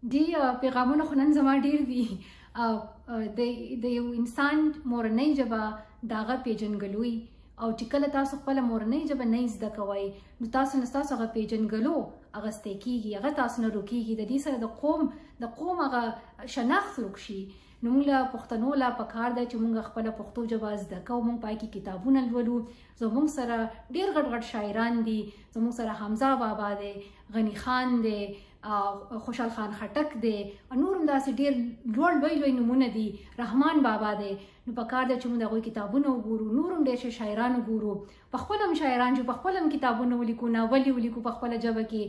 دی پیغامونه خو نن زما ډیر دي. د یو انسان مورنۍ ژبه د هغه پیژنګلوي، او چې کله تاسو خپله مورنۍ ژبه نه زده کوئ نو تاسو نه ستاسو هغه پیژنګلو اغستی کېږي، هغه تاسو نه روکېږي. د دې سره د قوم هغه شناخت ورک شي. نو موږ له پښتنو لا پکار دی چې موږ خپله پښتو ژبه زده کوو، موږ پای کې کتابونه لولو. زموږ سره ډېر غټ غټ شاعران دي، زموږ سره حمزه بابا دی، غني خان دی، خوشحال خان خټک دی، نور هم داسې ډېر لوړ لوی نومونه دي، رحمان بابا دی. نو پکار دی چې موږ د هغوی کتابونه وګورو، نور هم ډېر ښه شاعران وګورو، په خپله هم شاعران چې په خپله هم کتابونه ولیکو، ناول یې ولیکو په خپله ژبه کې.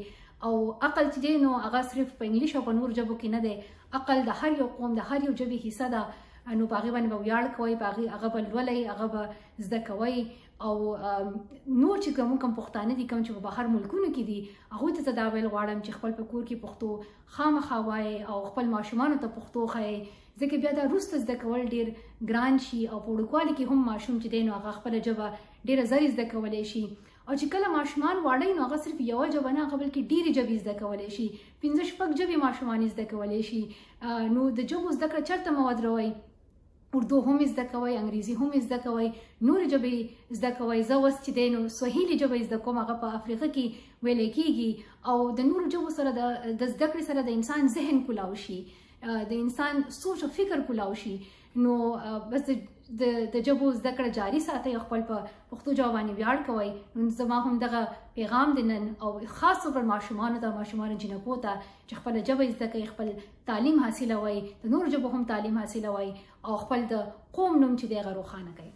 او عقل چې دی نو هغه صرف په انګلیش او په نور ژبو کې نه دی، عقل د هر یو قوم د هر یو ژبې حصه ده. نو په هغې باندې به ویاړ کوئ، په هغه به لولئ، هغه به زده کوئ. او نور چې کوم پښتانه دي، کوم چې په بهر ملکونو کې دي، هغوی ته زه دا ویل غواړم چې خپل په کور کې پښتو خامخا وایئ او خپل ماشومانو ته پښتو ښایئ، ځکه بیا دا وروسته زده کول ډېر ګران شي. او په وړوکوالي کې هم ماشوم چې دی نو هغه خپله ژبه ډېره زر زده کولی شي. او چې کله ماشومان واړه نو هغه صرف یوه ژبه نه، هغه بلکې ډېرې ژبې زده کولی شي، 5-6 ژبې ماشومان زده کولی شي. نو د ژبو زده کړه چېرته مه ودروئ، اردو هم زده کوئ، انګریزي هم زده کوئ، نورې ژبې زده کوئ. زه اوس چې دی نو سوهیلي ژبه زده کوم، هغه په افریقا کې ویلی کېږي. او د نورو ژبو سره د زده کړې سره د انسان ذهن کلاو شي، د انسان سوچ او فکر کلاو شي. نو بس د ژبو زده کړه جاري ساتئ، خپل په پښتو ژبه باندې ویاړ کوئ. نو زما هم دغه پیغام دی نن، او خاص طور ماشومانو ته، ماشومانو جنکو ته چې خپله ژبه زده کوئ، خپل تعلیم حاصلوئ، د نورو ژبو هم تعلیم حاصلوئ، او خپل د قوم نوم چې دی هغه روښانه کوئ.